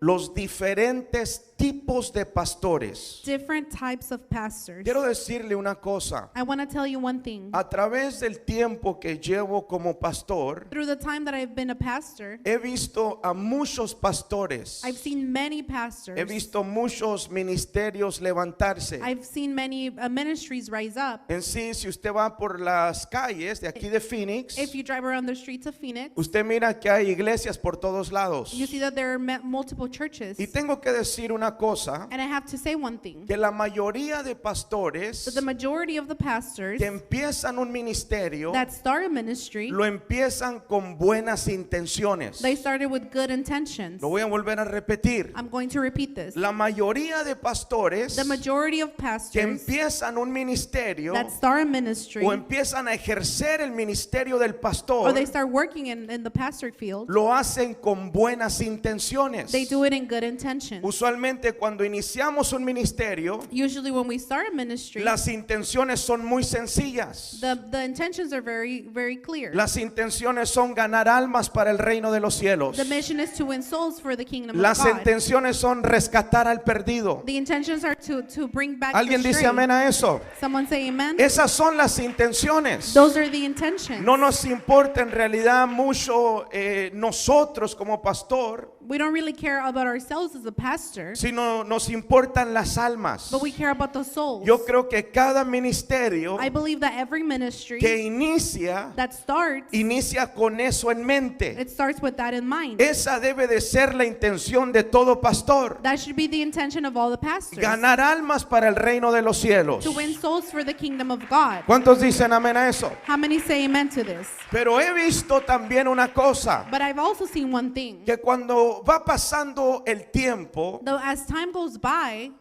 los diferentes tipos de pastores. different types of pastors. Quiero decirle una cosa. I want to tell you one thing. A través del tiempo que llevo como pastor, Through the time that I've been a pastor, he visto a muchos pastores. I've seen many pastors. He visto muchos ministerios levantarse. I've seen many ministries rise up. En sí, si usted va por las calles de aquí de Phoenix, If you drive around the streets of Phoenix, usted mira que hay iglesias por todos lados. you see that there are multiple churches. Y tengo que decir una cosa, And I have to say one thing. que la mayoría de pastores That the majority of the pastors que empiezan un ministerio, that start a ministry, lo empiezan con buenas intenciones. they started with good intentions. Lo voy a volver a repetir. I'm going to repeat this. La mayoría de pastores The majority of que pastors empiezan un ministerio that start a ministry, o empiezan a ejercer el ministerio del or pastor, they start working in the pastorate field, lo hacen con buenas intenciones. they do it in good intentions. Usualmente cuando iniciamos un ministerio, Usually when we start a ministry, las intenciones son muy sencillas. the intentions are very, very clear. Las intenciones son ganar almas para el reino de los cielos. The mission is to win souls for the kingdom Las of God. intenciones son rescatar al perdido. The intentions are to bring back ¿Alguien the dice stray. amén a eso? Someone say amen. Esas son las intenciones. Those are the intentions. No nos importa en realidad mucho nosotros como pastor, We don't really care about ourselves as a pastor, sino nos importan las almas. but we care about the souls. Yo creo que cada ministerio I believe that every ministry que inicia that starts, con eso en mente. it starts with that in mind. Esa debe de ser la intención de todo pastor. That should be the intention of all the pastors. Ganar almas para el reino de los cielos. To win souls for the kingdom of God. ¿Cuántos dicen amén a eso? How many say amen to this? Pero he visto también una cosa, But I've also seen one thing. que cuando va pasando el tiempo, Though as time goes by,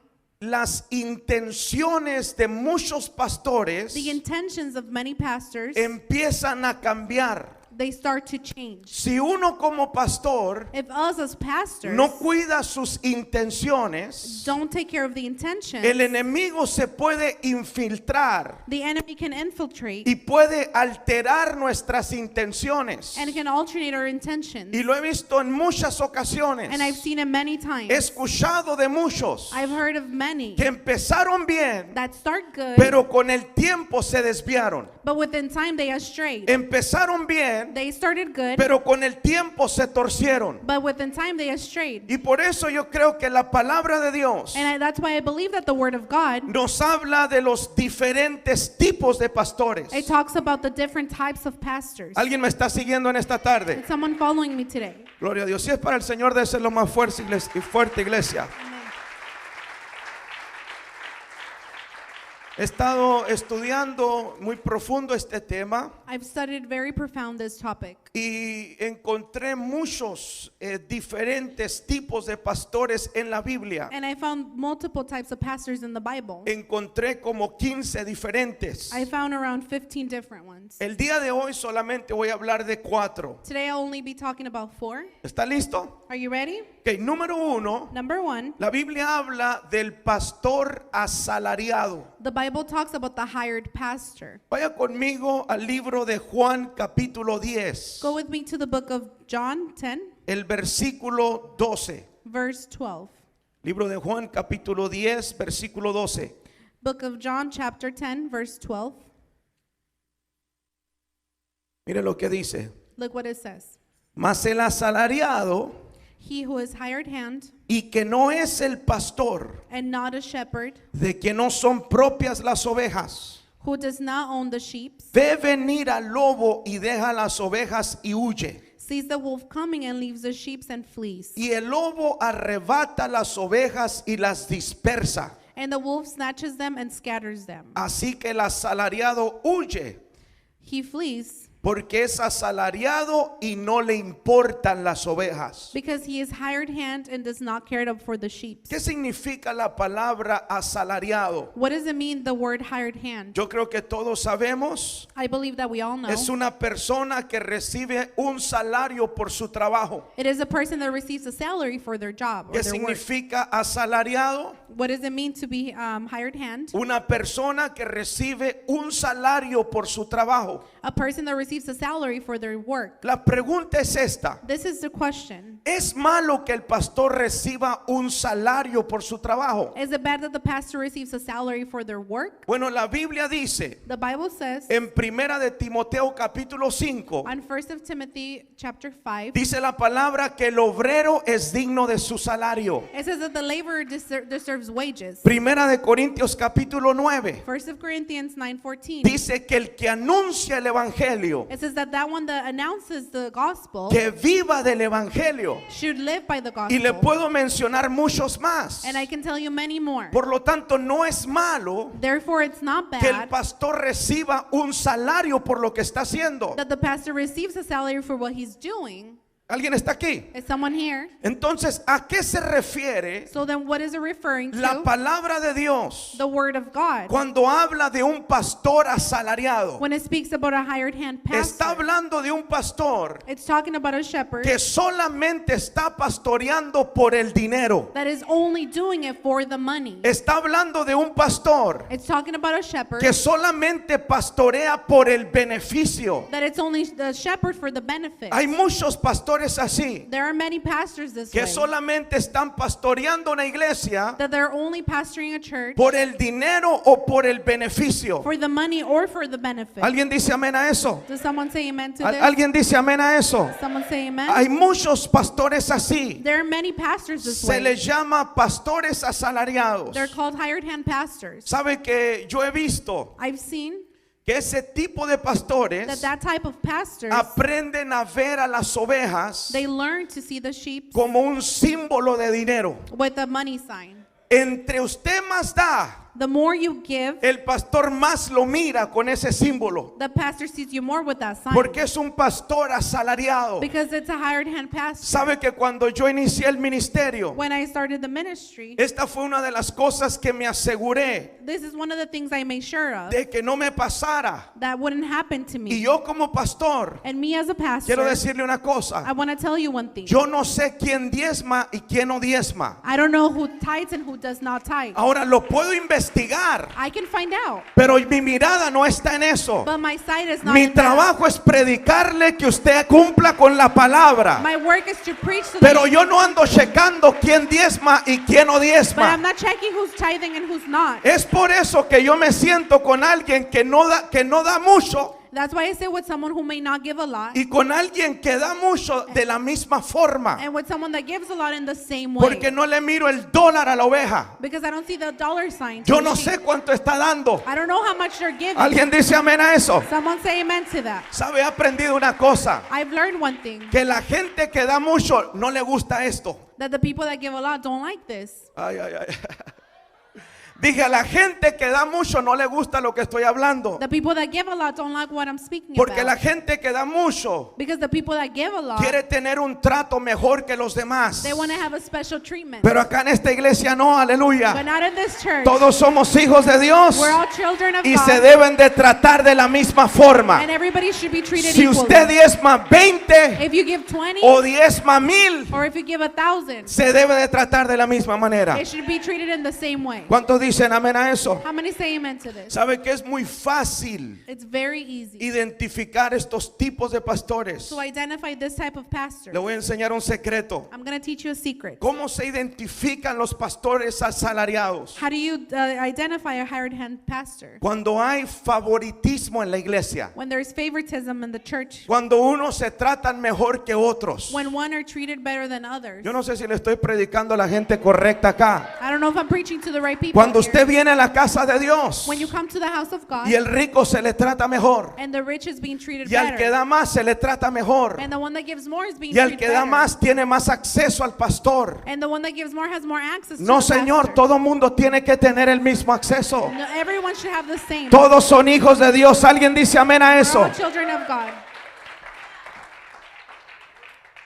las intenciones de muchos pastores the intentions of many pastors, empiezan a cambiar. they start to change. Si uno como pastor If us as pastors no cuida sus intenciones, don't take care of the intentions, el enemigo se puede infiltrar the enemy can infiltrate y puede alterar nuestras intenciones. and can alternate our intentions. Y lo he visto en muchas ocasiones. And I've seen it many times. He escuchado de muchos I've heard of many que empezaron bien, that start good, pero con el tiempo se desviaron. but within time they are strayed. Empezaron bien, They started good, pero con el tiempo se torcieron. but within time they are strayed. Y por eso yo creo que la palabra de Dios And that's why I believe that the word of God, nos habla de los diferentes tipos de pastores. it talks about the different types of pastors. ¿Alguien me está siguiendo en esta tarde? Is someone following me today? Gloria a Dios. Si es para el Señor, debe ser lo más fuerte, iglesia. He estado estudiando muy profundo este tema I've studied very profound this topic, y encontré muchos diferentes tipos de pastores en la Biblia. and I found multiple types of pastors in the Bible. Encontré como 15 diferentes. I found around 15 different ones. El día de hoy solamente voy a hablar de 4. Today I'll only be talking about 4. ¿Está listo? Are you ready? Ok, número 1. Number 1, La Biblia habla del pastor asalariado. the Bible talks about the hired pastor. Vaya conmigo al libro de Juan capítulo 10, Go with me to the book of John 10, el versículo 12. verse 12. Libro de Juan capítulo 10, versículo 12. Book of John chapter 10, verse 12. Mire lo que dice. Look what it says. Mas el asalariado He who is hired hand y que no es el pastor, and not a shepherd, de que no son propias las ovejas, who does not own the sheep, ve venir al lobo y deja las ovejas y huye. sees the wolf coming and leaves the sheep and flees. Y el lobo arrebata las ovejas y las dispersa. And the wolf snatches them and scatters them. Así que el asalariado huye, He flees porque es asalariado y no le importan las ovejas. because he is hired hand and does not care for the sheep. ¿Qué significa la palabra asalariado? What does it mean, the word hired hand? Yo creo que todos sabemos, I believe that we all know. es una persona que recibe un salario por su trabajo. It is a person that receives a salary for their job or ¿Qué their work. significa asalariado? What does it mean to be hired hand? Una persona que recibe un salario por su trabajo. A person that receives a salary for their work. La pregunta es esta: This is the question. ¿Es malo que el pastor reciba un salario por su trabajo? Is it bad that the pastor receives a salary for their work? Bueno, la Biblia dice The Bible says en Primera de Timoteo capítulo 5, on 1 of Timothy chapter 5, dice la palabra que el obrero es digno de su salario. it says that the laborer deserves wages. Primera de Corintios capítulo 9 1 of Corinthians 9:14. dice que el que anuncia el evangelio, It says that one that announces the gospel que viva del evangelio. should live by the Y le gospel. puedo mencionar muchos más. And I can tell you many more. Por lo tanto, no es malo Therefore, it's not que el bad pastor reciba un salario por lo que está haciendo. that the pastor receives a salary for what he's doing. ¿Alguien está aquí? Is someone here? Entonces, ¿a qué se refiere So then what is it referring la to? palabra de Dios The word of God. cuando habla de un pastor asalariado? When it speaks about a hired hand Está pastor, hablando de un pastor it's talking about a shepherd que solamente está pastoreando por el dinero. that is only doing it for the money. Está hablando de un pastor It's talking about a shepherd que solamente pastorea por el beneficio. that it's only the shepherd for the benefit. Hay muchos pastores así There are many pastors this que way solamente están pastoreando una iglesia that they're only pastoring a church por el dinero o por el beneficio. for the money or for the benefit. ¿Alguien dice amén a eso? Does someone say amen to this? ¿Alguien dice amén a eso? Someone say amen? Hay muchos pastores así. There are many pastors this Se way. les llama pastores asalariados. They're called hired hand pastors. ¿Sabe que yo he visto I've seen que ese tipo de pastores that type of pastors, aprenden a ver a las ovejas they learn to see the sheep como un símbolo de dinero? with a money sign. Entre usted más da, The more you give, el pastor más lo mira con ese símbolo, the pastor sees you more with that sign. porque es un pastor asalariado. Because it's a hired hand pastor. Sabe que cuando yo inicié el ministerio, When I started the ministry, esta fue una de las cosas que me aseguré this is one of the things I made sure of de que no me pasara. that wouldn't happen to Y me. yo como pastor, And me as a pastor, quiero decirle una I cosa. want to tell you one thing. Yo no sé quién diezma y quién no diezma. I don't know who tithes and who does not tithe. Ahora lo puedo investigar, I can find out. pero mi mirada no está en eso. But my sight is not Mi in that. trabajo es predicarle que usted cumpla con la palabra. My work is to preach to Pero them. yo no ando checando quién diezma y quién no But I'm diezma. not checking who's tithing and who's not. Es por eso que yo me siento con alguien que no da mucho That's why I sit with someone who may not give a lot y con alguien que da mucho de la misma forma. and with someone that gives a lot in the same way. Porque no le miro el dólar a la oveja. Because I don't see the dollar sign. to Yo the no sheep. sé cuánto está dando. I don't know how much they're giving. ¿Alguien dice amén a eso? Someone say amen to that. ¿Sabe? He aprendido una cosa. I've learned one thing, Que la gente que da mucho no le gusta esto. that the people that give a lot don't like this. Ay, ay, ay. Dije, a la gente que da mucho no le gusta lo que estoy hablando. The people that give a lot don't like what I'm speaking Porque la about. gente que da mucho Because the people that give a lot, quiere tener un trato mejor que los demás. they want to have a special treatment. Pero acá en esta iglesia no, But aleluya. not in this church. Todos somos hijos de Dios We're all children of y God. se deben de tratar de la misma forma. And everybody should be treated Si equally. usted diezma 20 If you give 20 o diezma 1000, or if you give 1,000, se debe de tratar de la misma manera. it should be treated in the same way. ¿Cuántos dicen amén a eso? How many say amen to this? Sabe que es muy fácil It's very easy identificar estos tipos de pastores. to identify this type of pastor. Le voy a enseñar un secreto. I'm going to teach you a secret. ¿Cómo se identifican los pastores asalariados? How do you identify a hired hand pastor? Cuando hay favoritismo en la iglesia. When there's favoritism in the church, Cuando unos se tratan mejor que otros. when one are treated better than others. Yo no sé si le estoy predicando a la gente correcta acá. I don't know if I'm preaching to the right people. Cuando here. usted viene a la casa de Dios When you come to the house of God y el rico se le trata mejor. and the rich is being treated Y al que better, da más se le trata mejor. and the one that gives more is being Y al treated que da better, más tiene más acceso al pastor. and the one that gives more has more access to No, the señor, pastor. todo mundo tiene que tener el mismo acceso. No, everyone should have the same. Todos son hijos de Dios. ¿Alguien dice amén a We're eso? all children of God.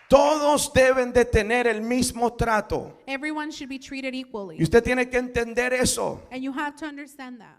Todos deben de tener el mismo trato. Everyone should be treated equally. Y usted tiene que entender eso. And you have to understand that.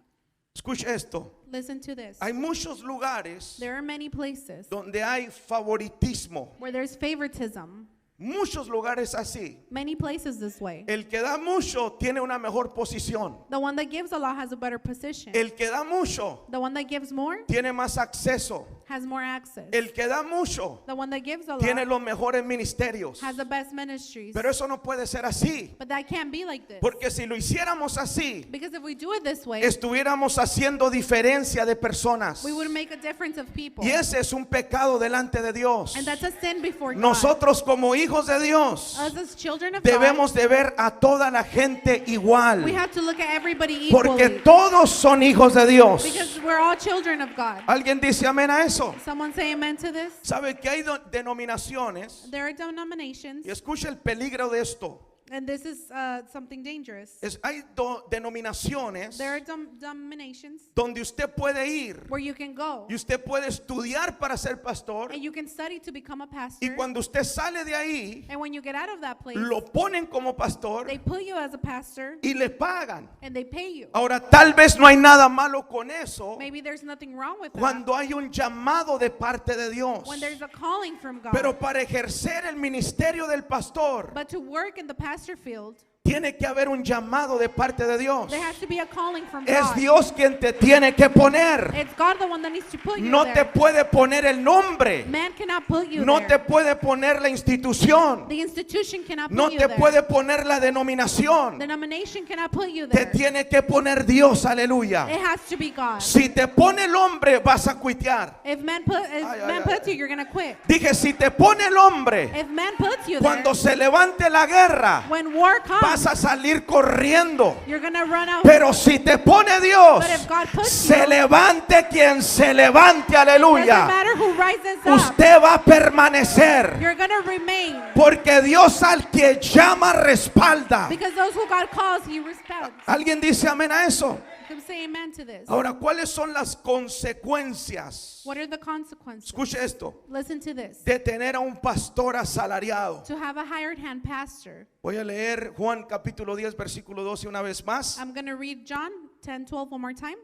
Escuche esto. Listen to this. Hay muchos lugares There are many places donde hay favoritismo. where there's favoritism. Muchos lugares así. Many places this way. El que da mucho tiene una mejor posición. The one that gives a lot has a better position. El que da mucho The one that gives more tiene más acceso. has more access. El que da mucho The one that gives a tiene lot los mejores ministerios. has the best ministries. Pero eso no puede ser así. But that can't be like this. Porque si lo hiciéramos así, Because if we do it this way, estuviéramos haciendo diferencia de personas. we would make a difference of people. Y ese es un pecado delante de Dios. And that's a sin before God. Nosotros como hijos de Dios Us as children of debemos de ver a toda la gente God, we igual. have to look at everybody Porque equally. todos son hijos de Dios. Because we're all children of God. ¿Alguien dice amén a eso? Someone say amen to this? ¿Sabe que hay denominaciones? There are denominations, Y escucha el peligro de esto. and this is something dangerous. Hay denominaciones There are denominations donde usted puede ir where you can go y usted puede estudiar para ser pastor. and you can study to become a Y pastor. cuando usted sale de ahí, And when you get out of that place, lo ponen como pastor they put you as a pastor y le pagan. and they pay you. Ahora, tal vez no hay nada malo con eso Maybe there's nothing wrong with that cuando hay un llamado de parte de Dios. when there's a calling from God. Pero para ejercer el ministerio del pastor, But to work in the pastor field, tiene que haber un llamado de parte de Dios. there has to be a calling from Es God. Dios quien te tiene que poner. It's God the one that needs to put you No te there. puede poner el nombre. Man cannot put you No there. te puede poner la institución. The institution cannot put No you te there. puede poner la denominación. Denomination cannot put you Te there. tiene que poner Dios, aleluya. It has to be God. Si te pone el hombre, vas a cuitear. If man ay, puts you, you're gonna quit. Dije, si te pone el hombre, If man puts you cuando there, se levante la guerra, when war vas comes, a salir corriendo. you're gonna run out. Pero si te pone Dios, But if God puts se you, levante quien se levante, doesn't aleluya. matter who rises up, Usted va a permanecer. you're gonna remain. Porque Dios al que llama respalda. Because those who God calls, He respects. ¿Alguien dice amén a eso? You can say amen to this. Ahora, ¿cuáles son las consecuencias? What are the consequences? Escuche esto. Listen to this. De tener a un pastor asalariado. To have a hired hand pastor. Voy a leer Juan capítulo 10 versículo 12 una vez más. I'm going to read John 10:12 one more time.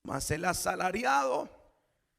Mas el asalariado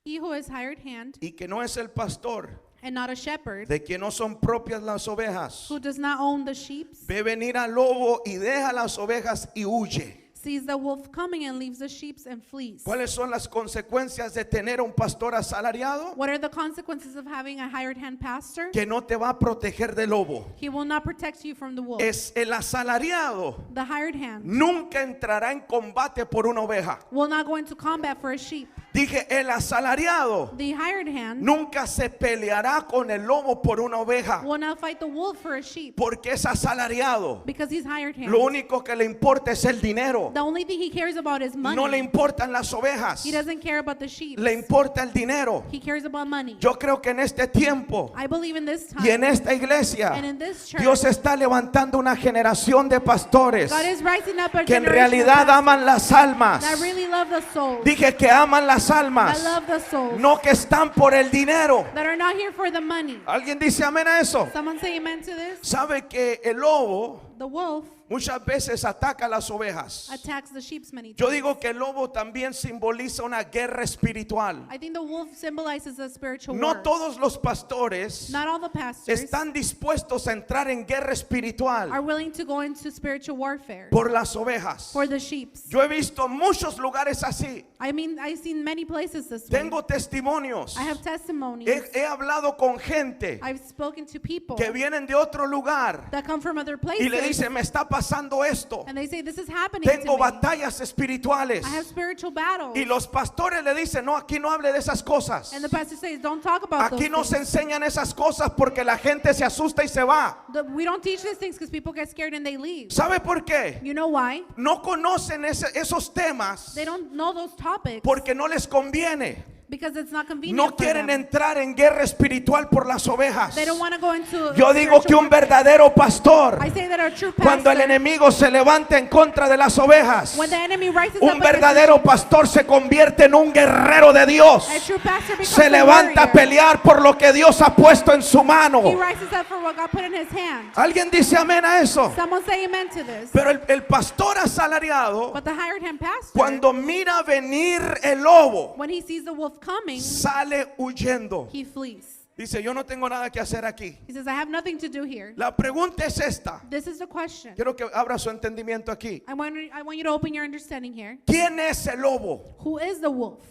He who is hired hand y que no es el pastor, and not a shepherd, de que no son propias las ovejas, who does not own the sheep, ve venir al lobo y deja las ovejas y huye. sees the wolf coming and leaves the sheep and flees. ¿Cuáles son las consecuencias de tener un pastor asalariado? What are the consequences of having a hired hand pastor? Que no te va a proteger del lobo. He will not protect you from the wolf. Es el asalariado. The hired hand Nunca entrará en combate por una oveja. will not go into combat for a sheep. Dije, el asalariado The hired hand nunca se peleará con el lobo por una oveja, will not fight the wolf for a sheep porque es asalariado. because he's hired hand. Lo único que le importa es el dinero. The only thing he cares about is money. No le importan las ovejas, He doesn't care about the sheep. le importa el dinero. He cares about money. Yo creo que en este tiempo I believe in this y en time esta iglesia, and in this church, Dios está levantando una generación de pastores God is rising up a que en generation of realidad pastors aman las almas. that really love the souls. Dije que aman las That almas, love the souls. no que están por el dinero. That are not here for the money. ¿Alguien dice amén a eso? Someone say amen to this. Sabe que el lobo The wolf muchas veces ataca a las ovejas. attacks the sheep many Yo times. digo que el lobo también simboliza una guerra espiritual. I think the wolf symbolizes a spiritual No war. todos los pastores Not all the pastors están dispuestos a entrar en guerra espiritual are willing to go into spiritual warfare por las ovejas. for the sheep. Yo he visto muchos lugares así. I mean, I've seen many places this way. Tengo testimonios. I have testimonies. He hablado con gente I've spoken to people que vienen de otro lugar that come from other y le places dicen, me está pasando esto. and they say, this is happening Tengo to me. batallas espirituales. I have spiritual battles. Y los pastores le dicen, no, aquí no hable de esas cosas. And the pastor says, don't talk about Aquí no those se things. enseñan esas cosas porque la gente se asusta y se va. We don't teach these things because people get scared and they leave. ¿Sabe por qué? You know why? No conocen esos temas They don't know those topics porque no les conviene. because it's not convenient No for quieren them. entrar en guerra espiritual por las ovejas. They don't want to go into Yo digo que un spiritual warfare. verdadero pastor, I say that our true cuando el pastor, enemigo se levanta en contra de las ovejas, when the enemy rises un up against verdadero pastor se convierte en un guerrero de Dios. a true pastor becomes Se a levanta a warrior. pelear por lo que Dios ha puesto en su mano. He rises up for what God put in his hand. ¿Alguien dice amén a eso? Someone say amen to this. Pero el pastor asalariado, But the hired hand pastor, cuando mira venir el lobo, when he sees the wolf coming, sale huyendo. he flees. Dice, yo no tengo nada que hacer aquí. He says, I have nothing to do here. La pregunta es esta. This is the question. Quiero que abra su entendimiento aquí. I want you to open your understanding here. ¿Quién es el lobo? Who is the wolf?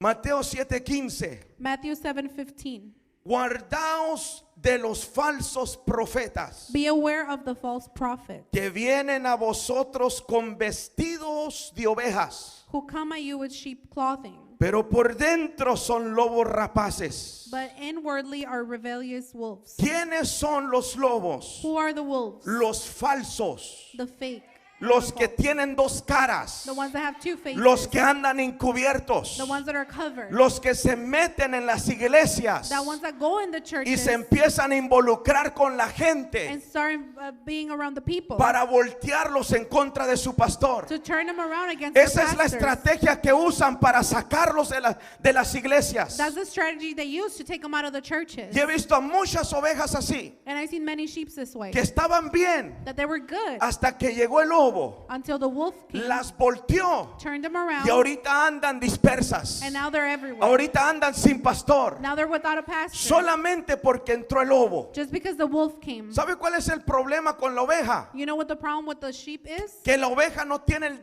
Mateo 7:15. Matthew 7:15. Guardaos de los falsos profetas Be aware of the false prophets que vienen a vosotros con vestidos de ovejas, who come at you with sheep clothing, pero por dentro son lobos rapaces. but inwardly are rebellious wolves. ¿Quiénes son los lobos? Who are the wolves? Los falsos, The fake. los que tienen dos caras, The ones that have two faces. los que andan encubiertos, The ones that are covered. los que se meten en las iglesias The ones that go in the y churches se empiezan a involucrar con la gente and start being around the people para voltearlos en contra de su pastor. to turn them around against Esa their es la pastors. estrategia que usan para sacarlos de las iglesias. That's the strategy they use to take them out of the churches. Y he visto a muchas ovejas así, And I've seen many sheep this way. que estaban bien That they were good hasta que llegó el lobo, until the wolf came, las volteó turned them around, y ahorita andan dispersas. and now they're everywhere. Ahorita andan sin pastor, Now they're without a pastor. solamente porque entró el lobo. Just because the wolf came. ¿Sabe cuál es el problema con la oveja? You know what the problem with the sheep is? Que la oveja no tiene el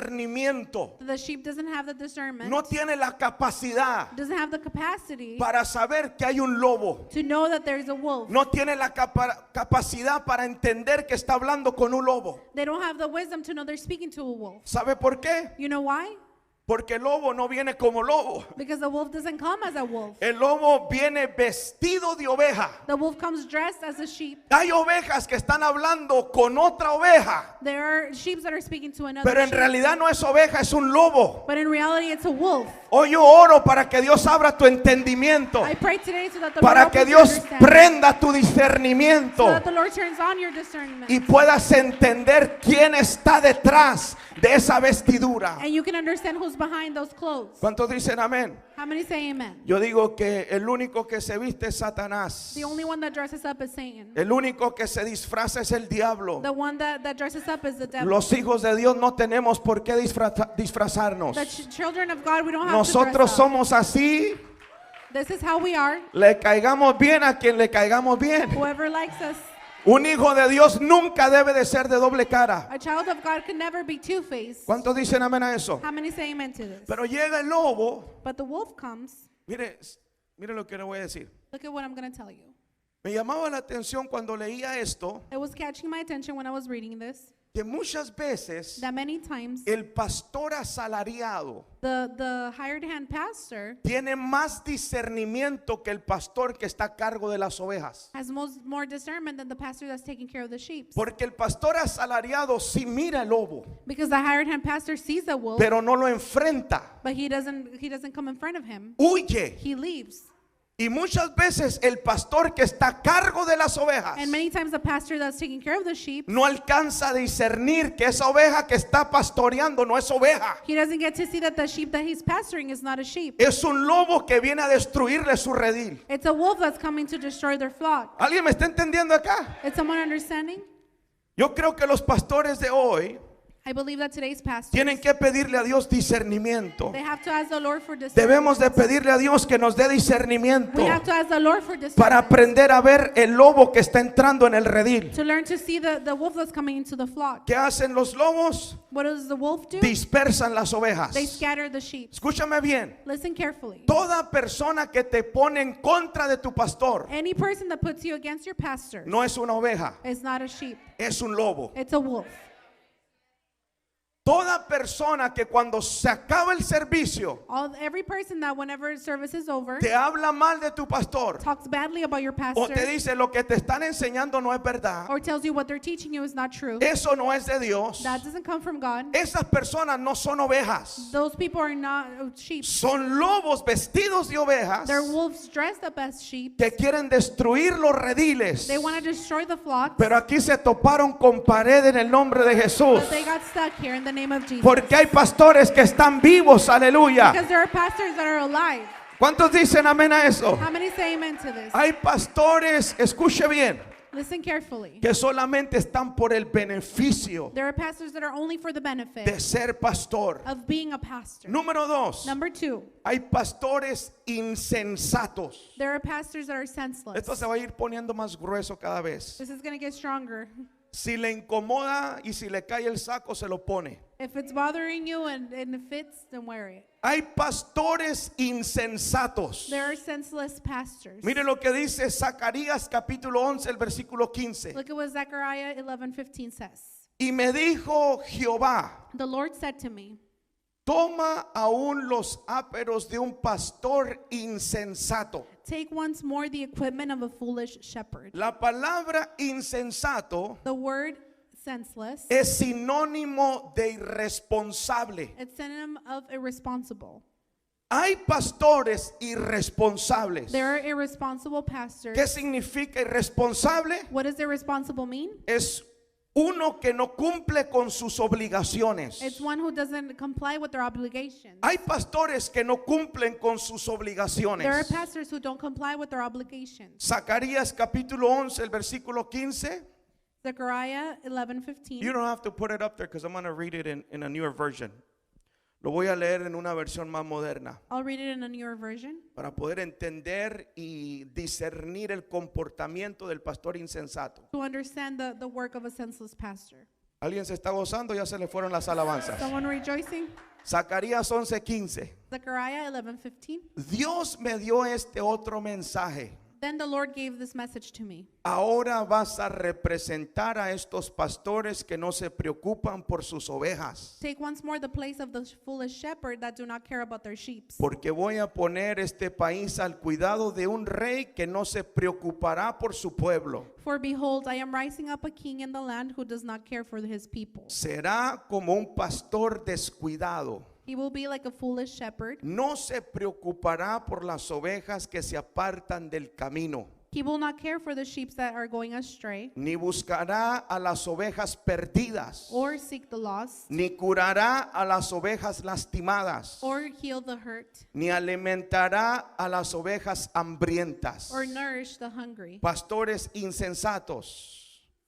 discernimiento, The sheep doesn't have the discernment, no tiene la capacidad doesn't have the capacity para saber que hay un lobo. to know that there's a wolf. No tiene la capacidad para entender que está hablando con un lobo. They don't have the wisdom to know they're speaking to a wolf. ¿Sabe por qué? You know why? Porque el lobo no viene como lobo. Because the wolf doesn't come as a wolf. El lobo viene vestido de oveja. The wolf comes dressed as a sheep. Hay ovejas que están hablando con otra oveja, There are sheep that are speaking to another pero en sheep. realidad no es oveja, es un lobo. But in reality, it's a wolf. Hoy yo oro para que Dios abra tu entendimiento, I pray today so that the para Lord que opens your Dios understanding, prenda tu so discernimiento that the Lord turns on your discernment, y puedas entender quién está detrás de esa vestidura. and you can understand who's behind those clothes. ¿Cuántos dicen amén? How many say amen? Yo digo que el único que se viste es Satanás. The only one that dresses up is Satan. El único que se disfraza es el diablo. The one that dresses up is the devil. Los hijos de Dios no tenemos por qué disfrazarnos. The children of God, we don't have to Nosotros dress up. somos así. This is how we are. Le caigamos bien a quien le caigamos bien. Whoever likes us. Un hijo de Dios nunca debe de ser de doble cara. A child of God can never be two-faced. ¿Cuántos dicen amén a eso? How many say amen to this? Pero llega el lobo. But the wolf comes. Mire lo que le voy a decir. Look at what I'm going to tell you. Me llamaba la atención cuando leía esto, It was catching my attention when I was reading this, que muchas veces that many times el pastor asalariado the hired hand pastor tiene más discernimiento que el pastor que está a cargo de las ovejas. has more discernment than the pastor that's taking care of the sheep. Porque el pastor asalariado sí mira el lobo, Because the hired hand pastor sees the wolf, pero no lo enfrenta. but he doesn't come in front of him. Huye. He leaves. Y muchas veces el pastor que está a cargo de las ovejas And many times the pastor that's taking care of the sheep, no alcanza a discernir que esa oveja que está pastoreando no es oveja. he doesn't get to see that the sheep that he's pastoring is not a sheep. Es un lobo que viene a destruirle su redil. It's a wolf that's coming to destroy their flock. ¿Alguien me está entendiendo acá? Is someone understanding? Yo creo que los pastores de hoy I believe that today's pastors, tienen que pedirle a Dios discernimiento. they have to ask the Lord for discernment. Debemos de pedirle a Dios que nos dé discernimiento We have to ask the Lord for discernment, para aprender a ver el lobo que está entrando en el redil. to learn to see the wolf that's coming into the flock. ¿Qué hacen los lobos? What does the wolf do? Dispersan las ovejas. They scatter the sheep. Escúchame bien. Listen carefully. Toda persona que te pone en contra de tu pastor Any person that puts you against your pastor no es una oveja, is not a sheep. es un lobo. It's a wolf. Toda persona que cuando se acaba el servicio Every person that whenever service is over te habla mal de tu pastor talks badly about your o pastor te dice lo que te están enseñando no es verdad, or tells you what they're teaching you is not true, eso no es de Dios. that doesn't come from God. Esas personas no son ovejas, Those people are not sheep. son lobos vestidos de ovejas They're wolves dressed up as sheep. que quieren destruir los rediles. They want to destroy the flock, Pero aquí se toparon con pared en el nombre de Jesús. but they got stuck here in the name of Jesus. Porque hay pastores que están vivos, aleluya. Because there are pastors that are alive. ¿Cuántos dicen amén a eso? How many say amen to this? Hay pastores, escuche bien, Listen carefully. que solamente están por el beneficio There are pastors that are only for the benefit de ser pastor. of being a pastor. Número 2, Number 2, hay pastores insensatos. there are pastors that are senseless. Esto se va a ir poniendo más grueso cada vez. This is going to get stronger. Si le incomoda y si le cae el saco, se lo pone. If it's bothering you and it fits, then wear it. Hay pastores insensatos. There are senseless pastors. Mire lo que dice Zacarías capítulo 11, el versículo 15. Look at what Zechariah 11:15 says. Y me dijo Jehová, The Lord said to me, toma aún los áperos de un pastor insensato. take once more the equipment of a foolish shepherd. La palabra insensato The word senseless, es sinónimo de irresponsable. it's synonym of irresponsible. Hay pastores irresponsables. There are irresponsible pastors. ¿Qué significa irresponsable? What does irresponsible mean? Es uno que no cumple con sus obligaciones. It's one who doesn't comply with their obligations. Hay pastores que no cumplen con sus There are obligaciones. pastors who don't comply with their obligations. Zacarías capítulo 11, el versículo 15. Zechariah 11:15. You don't have to put it up there because I'm going to read it in a newer version. Lo voy a leer en una versión más moderna I'll read it in a newer version para poder entender y discernir el comportamiento del pastor insensato. to understand the work of a senseless pastor. ¿Alguien se está gozando? Ya se le fueron las alabanzas. Someone rejoicing? Zacarías 11:15. Zechariah 11:15. Dios me dio este otro mensaje. Then the Lord gave this message to me. Ahora vas a representar a estos pastores que no se preocupan por sus ovejas, Take once more the place of the foolish shepherd that do not care about their sheep. porque voy a poner este país al cuidado de un rey que no se preocupará por su pueblo. For behold, I am rising up a king in the land who does not care for his people. Será como un pastor descuidado. He will be like a foolish shepherd. No se preocupará por las ovejas que se apartan del camino, He will not care for the sheep that are going astray, ni buscará a las ovejas perdidas, or seek the lost, ni curará a las ovejas lastimadas, or heal the hurt, ni alimentará a las ovejas hambrientas. or nourish the hungry. Pastores insensatos,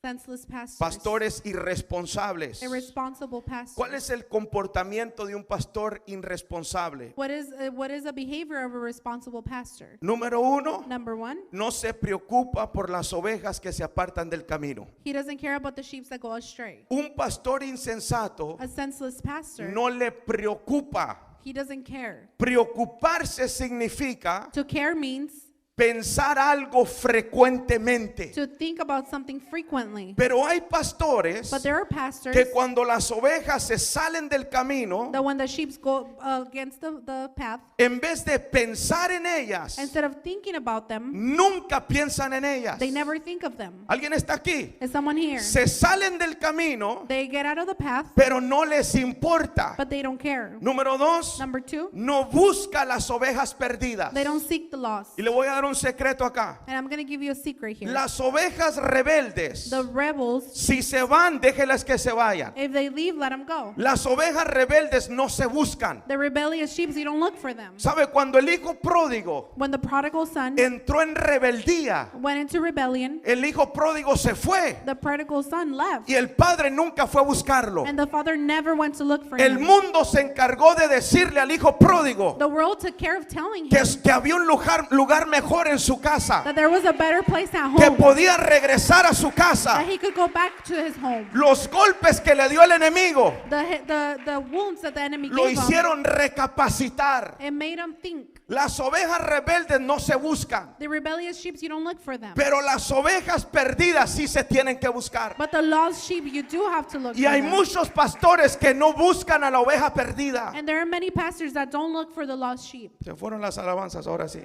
Senseless pastors. pastores irresponsables. Irresponsible pastors. ¿Cuál es el comportamiento de un pastor irresponsable? What is a behavior of a responsible pastor? Número uno, Number one, no se preocupa por las ovejas que se apartan del camino. he doesn't care about the sheep that go astray. Un pastor insensato A senseless pastor, no le preocupa. he doesn't care. Preocuparse significa To care means pensar algo frecuentemente. to think about something frequently. Pero hay pastores But there are pastors que cuando las ovejas se salen del camino, that when the sheep go against the path, en vez de pensar en ellas, instead of thinking about them, nunca piensan en ellas. they never think of them. ¿Alguien está aquí? Is someone here? Se salen del camino, They get out of the path, pero no les importa. but they don't care. Número dos, Number two, no busca las ovejas perdidas. they don't seek the lost. Y le voy a dar un secreto acá. And I'm going to give you a secret here. Las ovejas rebeldes, The rebels, si se van, déjelas que se vayan. if they leave, let them go. Las ovejas rebeldes no se buscan. The rebellious sheep, you don't look for them. ¿Sabe? Cuando el hijo pródigo When the prodigal son entró en rebeldía, went into rebellion, el hijo pródigo se fue the prodigal son left. y el padre nunca fue a buscarlo. And the father never went to look for El him. mundo se encargó de decirle al hijo pródigo The world took care of telling que, him que había un lugar mejor en su casa, that there was a better place at que home, podía regresar a su that casa. he could go back to his home. Los golpes que le dio el enemigo The wounds that the enemy lo gave him, hicieron recapacitar. it made him think. Las ovejas rebeldes no se buscan, The rebellious sheep, you don't look for them. pero las ovejas perdidas sí se tienen que buscar. But the lost sheep, you do have to look Y for hay them. muchos pastores que no buscan a la oveja perdida. And there are many pastors that don't look for the lost sheep. Se fueron las alabanzas, ahora sí.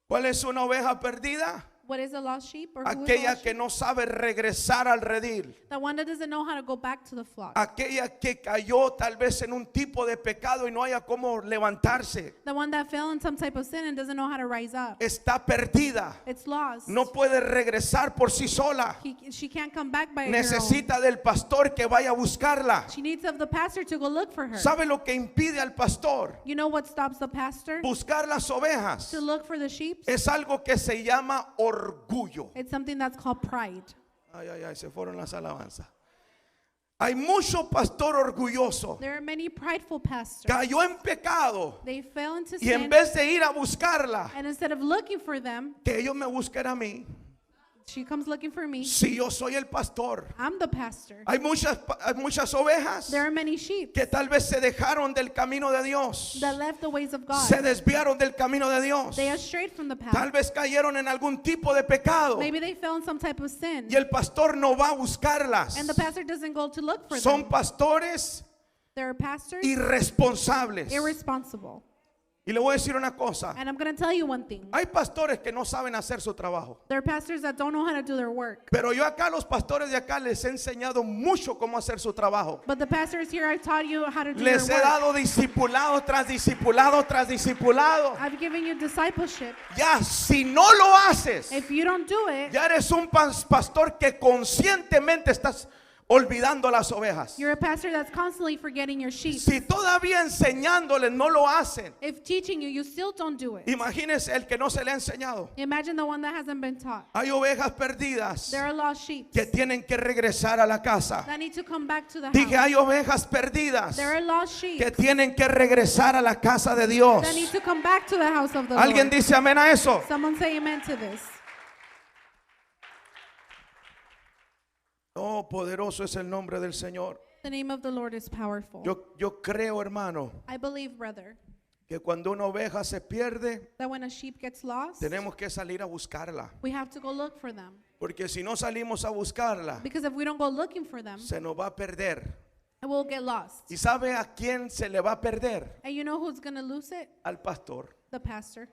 ¿Cuál es una oveja perdida? What is a lost sheep? Or who is a Aquella lost que sheep? no sabe regresar al redil. The one that doesn't know how to go back to the flock. Aquella que cayó tal vez en un tipo de pecado y no haya cómo levantarse. The one that fell in some type of sin and doesn't know how to rise up. Está perdida. It's lost. No puede regresar por sí sola. She can't come back by her own. Necesita del pastor que vaya a buscarla. She needs of the pastor to go look for her. ¿Sabe lo que impide al pastor You know what stops the pastor buscar las ovejas? to look for the sheep? Es algo que se llama orgullo. It's something that's called pride. Ay, ay, ay, se fueron las alabanzas. Hay mucho pastor orgulloso. There are many prideful pastors. Cayó en pecado They fell into y en sin, vez de ir a buscarla, and instead of looking for them, que ellos me busquen a mí. She comes looking for me. Si yo soy el pastor, I'm the pastor. hay muchas ovejas There are many sheep que tal vez se dejaron del camino de Dios, that left the ways of God. se desviaron del camino de Dios, They are strayed from the tal path. vez cayeron en algún tipo de pecado Maybe they fell in some type of sin. y el pastor no va a buscarlas. And the pastor doesn't go to look for Son them. pastores There are pastors irresponsables. irresponsible. Y le voy a decir una cosa, And I'm going to tell you one thing. hay pastores que no saben hacer su trabajo. There are pastors that don't know how to do their work. Pero yo acá a los pastores de acá les he enseñado mucho cómo hacer su trabajo. But the pastors here, I've taught you how to do Les he your work. dado discipulado tras discipulado tras discipulado. I've given you discipleship. Ya, si no lo haces, If you don't do it, ya eres un pastor que conscientemente estás olvidando las ovejas. you're a pastor that's constantly forgetting your sheep. Si todavía enseñándoles no lo hacen, If teaching you, you still don't do it. imagínense el que no se le ha enseñado. Imagine the one that hasn't been taught. Hay ovejas perdidas There are lost sheep que tienen que regresar a la casa. that need to come back to the Dije, house. hay ovejas perdidas There are lost sheep que tienen que regresar a la casa de Dios. that need to come back to the house of the ¿Alguien Lord. dice amén a eso? Someone say amen to this. Oh, poderoso es el nombre del Señor. The name of the Lord is powerful. Yo creo, hermano, I believe, brother, que cuando una oveja se pierde, that when a sheep gets lost, tenemos que salir a buscarla. we have to go look for them. Porque si no salimos a buscarla, Because if we don't go looking for them, se nos va a perder. we'll get lost. ¿Y sabe a quién se le va a perder? And you know who's going to lose it? Al pastor. The pastor.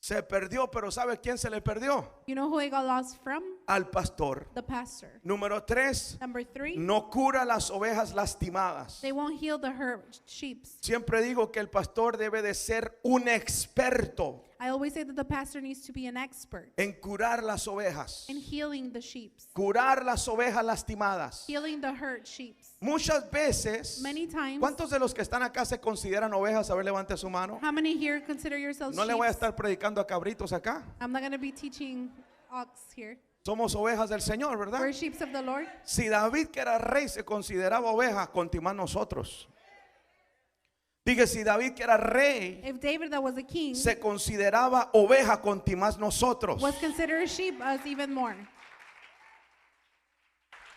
Se perdió, pero ¿sabe quién se le perdió? You know who it got lost from? Al pastor. The pastor. Número 3, Number 3, no cura las ovejas lastimadas. they won't heal the hurt sheep. Siempre digo que el pastor debe de ser un experto I always say that the pastor needs to be an expert en curar las ovejas. in healing the sheep, Curar las ovejas lastimadas. healing the hurt sheep. Muchas veces, Many times, ¿cuántos de los que están acá se consideran ovejas? A ver, levante su mano. how many here consider yourselves No le voy a sheep? estar predicando a cabritos acá. I'm not going to be teaching ox here. Somos ovejas del Señor, We're ¿verdad? sheep of the Lord. Si David, que era rey, se consideraba oveja, continúa nosotros. Dije, si David, que era rey, If David, that was a king, se consideraba oveja, continúa nosotros. was considered a sheep, us even more.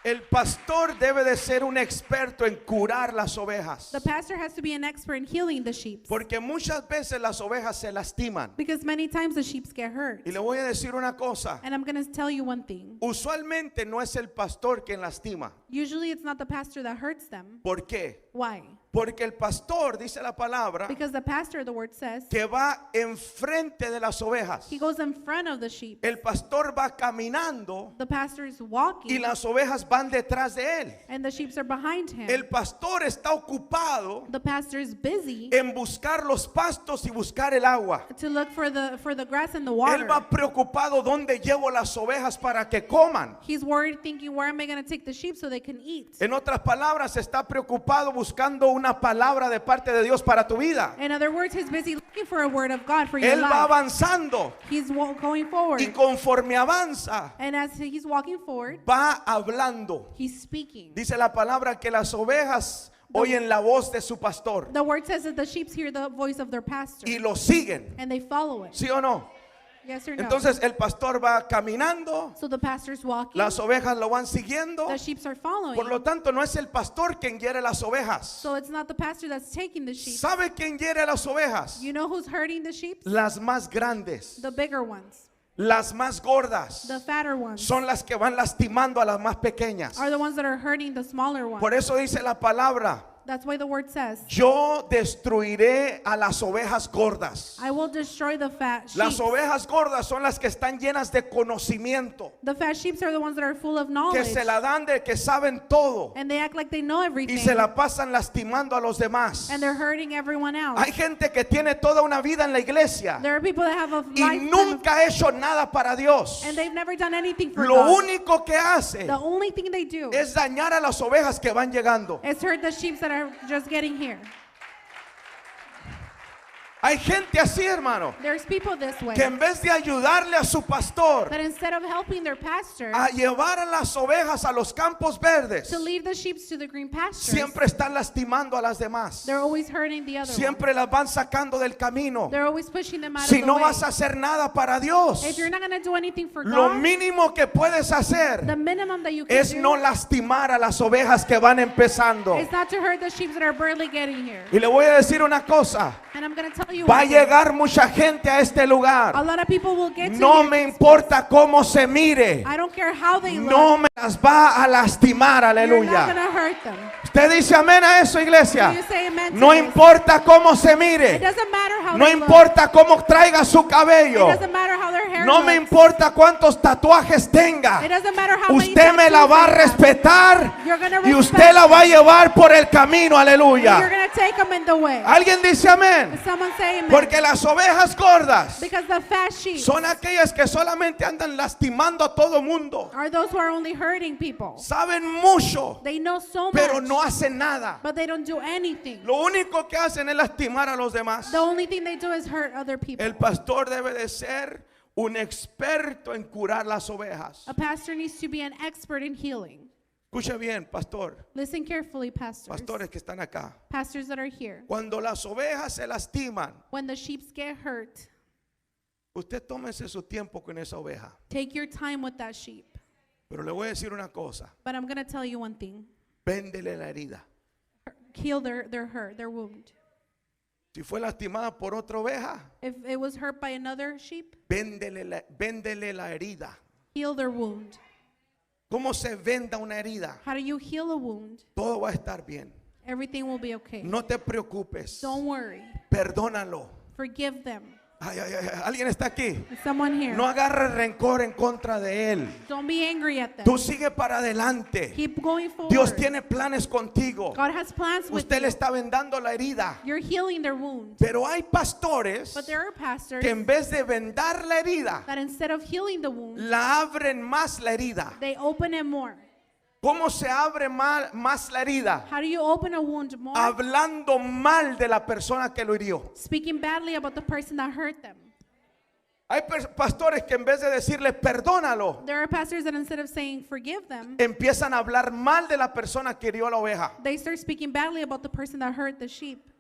El pastor debe de ser un experto en curar las ovejas. The pastor has to be an expert in healing the sheep. Porque muchas veces las ovejas se lastiman. Because many times the sheep get hurt. Y le voy a decir una cosa. And I'm going to tell you one thing. Usualmente no es el pastor quien lastima. Usually it's not the pastor that hurts them. ¿Por qué? Why? Porque el pastor, dice la palabra, Because the pastor, the word says, que va enfrente de las ovejas. he goes in front of the sheep. El pastor va caminando The pastor is y walking las ovejas van detrás de él. and the sheep are behind him. El pastor está ocupado The pastor is busy en buscar los pastos y buscar el agua. to look for the grass and the Él water. va preocupado dónde llevo las ovejas para que coman. He's worried thinking, where am I going to take the sheep so they can eat? En otras palabras, está preocupado buscando una palabra de parte de Dios para tu vida. In other words, he's busy looking for a word of God for your Él va life. avanzando He's going forward. y conforme avanza, And as he's walking forward, va hablando. he's speaking. Dice la palabra que las ovejas oyen la voz de su pastor The word says that the sheep hear the voice of their pastor y lo siguen. and they follow it. ¿Sí o no? Yes or no? Entonces el pastor va caminando, So the pastor's walking, las ovejas lo van siguiendo. the sheep are following. Por lo tanto, no es el pastor quien hiere las ovejas. So it's not the pastor that's taking the sheep. ¿Sabe quién hiere las ovejas? You know who's hurting the sheep? Las más grandes, The bigger ones, las más gordas, the fatter ones, son las que van lastimando a las más pequeñas. are the ones that are hurting the smaller ones. Por eso dice la palabra, That's why the word says, yo destruiré a las ovejas gordas. I will destroy the fat sheep. Las ovejas gordas son las que están llenas de conocimiento, The fat sheep are the ones that are full of que knowledge. se la dan de que saben todo And they act like they know y everything. se la pasan lastimando a los demás. And they're hurting everyone else. Hay gente que tiene toda una vida en la iglesia There are people that have a y lifetime nunca ha hecho nada para Dios. and they've never done anything for Lo God. único que hace The only thing they do es dañar a las ovejas que van llegando. is hurt the sheep that are just getting here. Hay gente así, hermano, There's people this way que en vez de ayudarle a su pastor that instead of helping their pastor a llevar a las ovejas a los campos verdes, to lead the sheep to the green pastures, siempre están lastimando a las demás. they're always hurting the other one. Siempre las van sacando del camino. They're always pushing them out Si of the no way. vas a hacer nada para Dios, If you're not going to do anything for lo God, mínimo que puedes the hacer minimum that you can es do no lastimar a las ovejas que van empezando. is not to hurt the sheep that are barely getting here. Y le voy a decir una cosa, And I'm going to tell you va a one thing. llegar mucha gente a este A lugar. lot of people will get to No here. me importa cómo se mire, I don't care how they no look. me las va a lastimar, You're not going aleluya. to hurt them. Usted dice amén a eso, Do iglesia. you say amen to No this? importa cómo se It mire, doesn't matter how no they look. importa cómo traiga su It cabello, doesn't matter how their hair no me looks. importa cuántos tatuajes tenga. It doesn't matter how many Usted me la tattoos va a they have. respetar You're gonna y respect usted la va a llevar por el camino, You're aleluya. going to take them in the way. Alguien dice amén. Someone say amen. Porque las ovejas gordas Because the fast sheep son aquellas que solamente andan lastimando a todo mundo. are those who are only hurting people. Saben mucho, They know so pero much, no hacen nada. but they don't do anything. Lo único que hacen es lastimar a los demás. The only thing they do is hurt other people. El pastor debe de ser un experto en curar las ovejas. A pastor needs to be an expert in healing. Escuche bien, pastor, Listen carefully, pastors. pastores que están acá. Pastors that are here. Cuando las ovejas se lastiman, When the sheep get hurt, usted tómese su tiempo con esa oveja. take your time with that sheep. Pero le voy a decir una cosa, But I'm going to tell you one thing. véndele la herida. Heal their hurt, their wound. Si fue lastimada por otra oveja, If it was hurt by another sheep, véndele la herida. heal their wound. ¿Cómo se venda una herida? How do you heal a wound? Todo va a estar bien. Everything will be okay. No te preocupes. Don't worry. Perdónalo. Forgive them. Ay, ay, ay, ¿alguien está aquí? Is someone here? No agarre rencor en contra de él. Don't be angry at them. Tú sigue para adelante. Keep going forward. Dios tiene planes contigo. God has plans with Usted le you. está vendando la herida. You're healing their wound. Pero hay pastores But there are pastors que en vez de vendar la herida, that instead of healing the wound, la abren más la herida. they open it more. ¿Cómo se abre más la herida? How do you open a wound more? Hablando mal de la persona que lo hirió. Speaking badly about the person that hurt them. Hay pastores que en vez de decirle perdónalo, There are pastors that instead of saying forgive them, empiezan a hablar mal de la persona que hirió a la oveja. they start speaking badly about the person that hurt the sheep.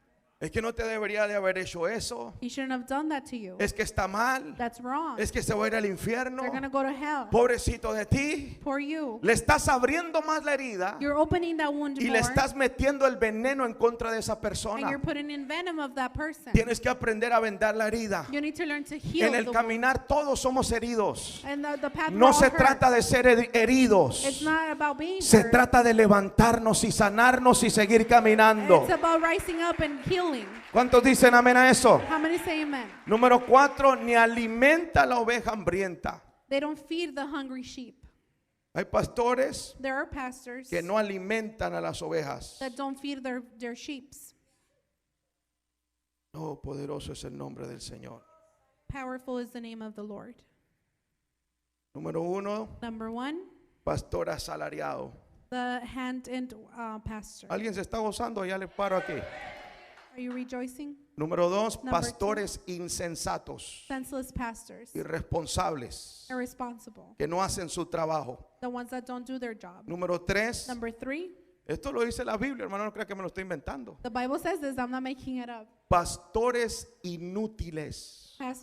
Es que no te debería de haber hecho eso. He shouldn't have done that to you. Es que está mal. That's wrong. Es que se va a ir al infierno. They're going to go to hell. Pobrecito de ti. Poor you. Le estás abriendo más la herida You're opening that wound y more, le estás metiendo el veneno en contra de esa and persona. you're putting in venom of that person. Tienes que aprender a vendar la herida. You need to learn to heal En el the wound. caminar todos somos heridos. And the path we're No all se hurt. trata de ser heridos. It's not about being Se hurt. trata de levantarnos y sanarnos y seguir caminando. It's about rising up and healing. ¿Cuántos dicen amén a eso? How many say amen? Número 4, ni alimenta la oveja hambrienta. They don't feed the hungry sheep. Hay pastores There are pastors que no alimentan a las ovejas. that don't feed their sheep. Oh, poderoso es el nombre del Señor. Powerful is the name of the Lord. Número 1, Number 1, pastor asalariado. the hand-in pastor. ¿Alguien se está gozando? Ya le paro aquí. Are you rejoicing? Número 2, Number pastores insensatos, Senseless pastors. irresponsables, Irresponsible. que no hacen su trabajo. The ones that don't do their job. Número 3, Number 3, esto lo dice la Biblia, hermano, no crea que me lo estoy inventando. the Bible says this, I'm not making it up. Pastores inútiles.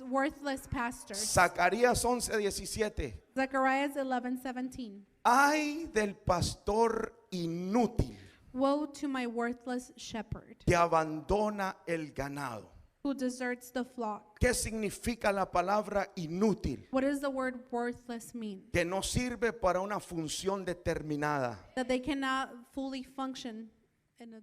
Worthless pastors. Zacarías 11:17. Zechariah 11:17. Ay del pastor inútil Woe to my worthless shepherd que abandona el ganado. who deserts the flock. ¿Qué significa la palabra inútil? What does the word worthless mean? Que no sirve para una función determinada. That they cannot fully function in a.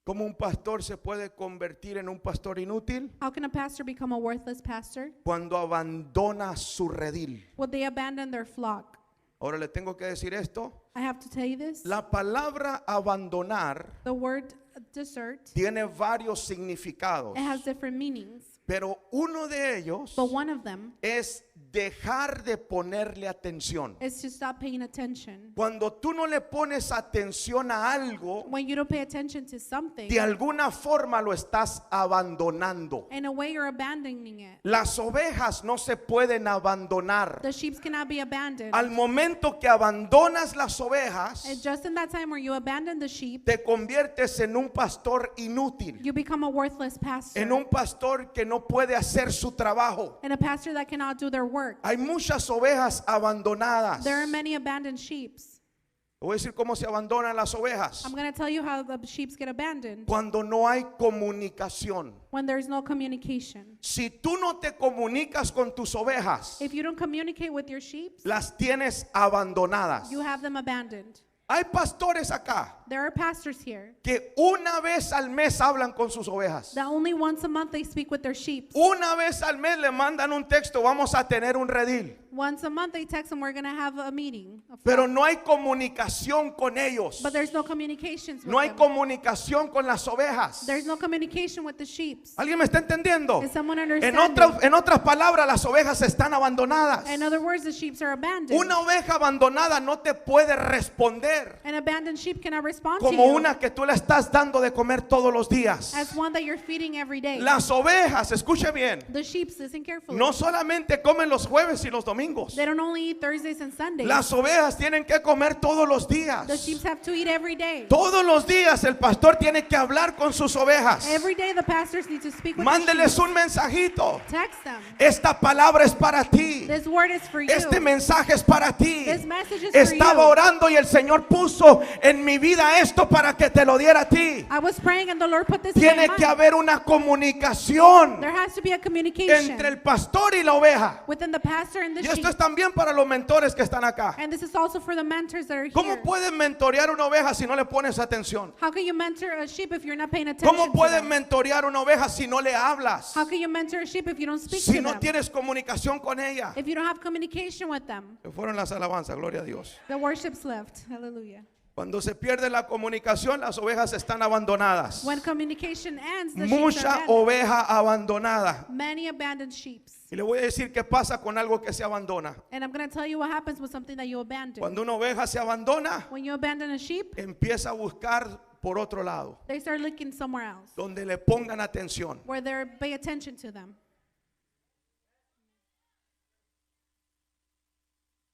¿Cómo un pastor se puede convertir en un pastor inútil? How can a pastor become a worthless pastor? Cuando abandona su redil. Would they abandon their flock? Ahora le tengo que decir esto. I have to tell you this. La palabra abandonar The word desert, tiene varios significados, it has different meanings. pero uno de ellos But one of them es dejar de ponerle atención. is to stop paying attention. Cuando tú no le pones atención a algo, When you don't pay attention to something, de alguna forma lo estás abandonando. in a way you're abandoning it. Las ovejas no se pueden abandonar. The sheep cannot be abandoned. Al momento que abandonas las ovejas, And just in that time where you abandon the sheep, te conviertes en un pastor inútil, you become a worthless pastor. en un pastor que no puede hacer su trabajo. And a pastor that cannot do their work. Hay muchas ovejas abandonadas. There are many abandoned sheep. Te voy a decir cómo se abandonan las ovejas. I'm going to tell you how the sheep get abandoned. Cuando no hay comunicación. When there's no communication. Si tú no te comunicas con tus ovejas, If you don't communicate with your sheep, las tienes abandonadas. you have them abandoned. Hay pastores acá There are pastors here que una vez al mes hablan con sus ovejas. that only once a month they speak with their sheep. Una vez al mes le mandan un texto, vamos a tener un redil. Once a month they text them, we're going to have a meeting. Pero no hay comunicación con ellos. But there's no communications with No hay them. comunicación con las ovejas. There's no communication with the sheep. ¿Alguien me está entendiendo? Is someone En understanding? otras palabras, las ovejas están abandonadas. In other words, the sheep are abandoned. Una oveja abandonada no te puede responder An abandoned sheep cannot respond to como you una que tú le estás dando de comer todos los días. as one that you're feeding every day. Las ovejas, escuche bien, The sheep, listen carefully. no solamente comen los jueves y los domingos. They don't only eat Thursdays and Sundays. Las ovejas tienen que comer todos los días. The sheep have to eat every day. Todos los días el pastor tiene que hablar con sus ovejas. Every day the pastors need to speak with the Mándeles sheep. un mensajito. Text them. Esta palabra es para ti. This word is for you. Este mensaje es para ti. This message is for Estaba you. orando y el Señor puso en mi vida esto para que te lo diera a ti. I was praying and the Lord put this in my Tiene que mind. haber una comunicación There has to be a communication entre el pastor y la oveja. within the pastor and the Y sheep. esto es también para los mentores que están acá. And this is also for the mentors that are here. ¿Cómo pueden mentorear una oveja si no le pones atención? How can you mentor a sheep if you're not paying attention ¿Cómo to pueden them? mentorear una oveja si no le hablas? How can you mentor a sheep if you don't speak Si to no them? tienes comunicación con ella. If you don't have communication with them. Se fueron las alabanzas, gloria a Dios. The worship's left. Hallelujah. Cuando se pierde la comunicación, las ovejas están abandonadas. When communication ends, the sheep are Mucha abandoned. oveja abandonada. Many abandoned sheep. Y le voy a decir qué pasa con algo que se abandona. And I'm going to tell you what happens with something that you abandon. Cuando una oveja se abandona, When you abandon a sheep, empieza a buscar por otro lado, they start looking somewhere else donde le pongan atención. where they pay attention to them.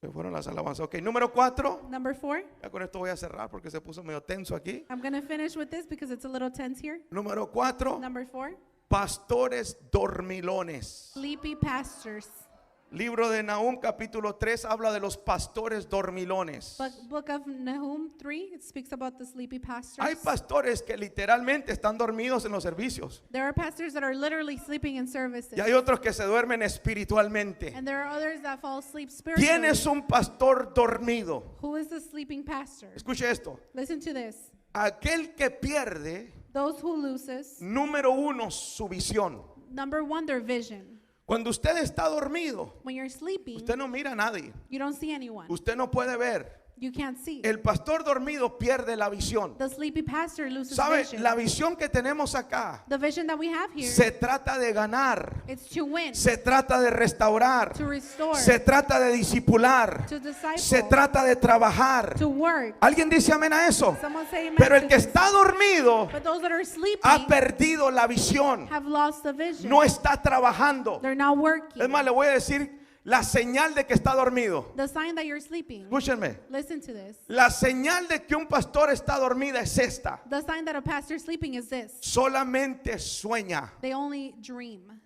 Se fueron las alabanzas. Ok, número 4. Number 4, Ya con esto voy a cerrar porque se puso medio tenso aquí. I'm going to finish with this because it's a little tense here. Número 4. Number 4, Pastores dormilones. sleepy pastors. Libro de Nahum capítulo 3 habla de los pastores dormilones. Book of Nahum 3, it speaks about the sleepy pastors. Hay pastores que literalmente están dormidos en los servicios. There are pastors that are literally sleeping in services. Y hay otros que se duermen espiritualmente. And there are others that fall asleep ¿Quién spiritually. es un pastor dormido? Who is the sleeping pastor? Escuche esto. Listen to this. Aquel que pierde, Those who loses, número 1, su visión. number 1, their vision. Cuando usted está dormido, When you're sleeping, usted no mira a nadie. you don't see anyone. Usted no puede ver. You can't see. El pastor dormido pierde la visión. The sleepy pastor loses ¿Sabe? vision. La visión que tenemos acá The vision that we have here, se trata de ganar. it's to win, Se trata de restaurar. to restore, Se trata de discipular. to disciple, Se trata de trabajar. to work. ¿Alguien dice amén a eso? Someone say amen Pero el to que this. está dormido But those that are sleeping ha perdido la visión. have lost the vision. No está trabajando. They're not working. Es más, le voy a decir la señal de que está dormido. The sign that you're sleeping, Escúchenme. listen to this. La señal de que un pastor está dormida es esta. The sign that a pastor is sleeping is this. Solamente sueña. They only dream.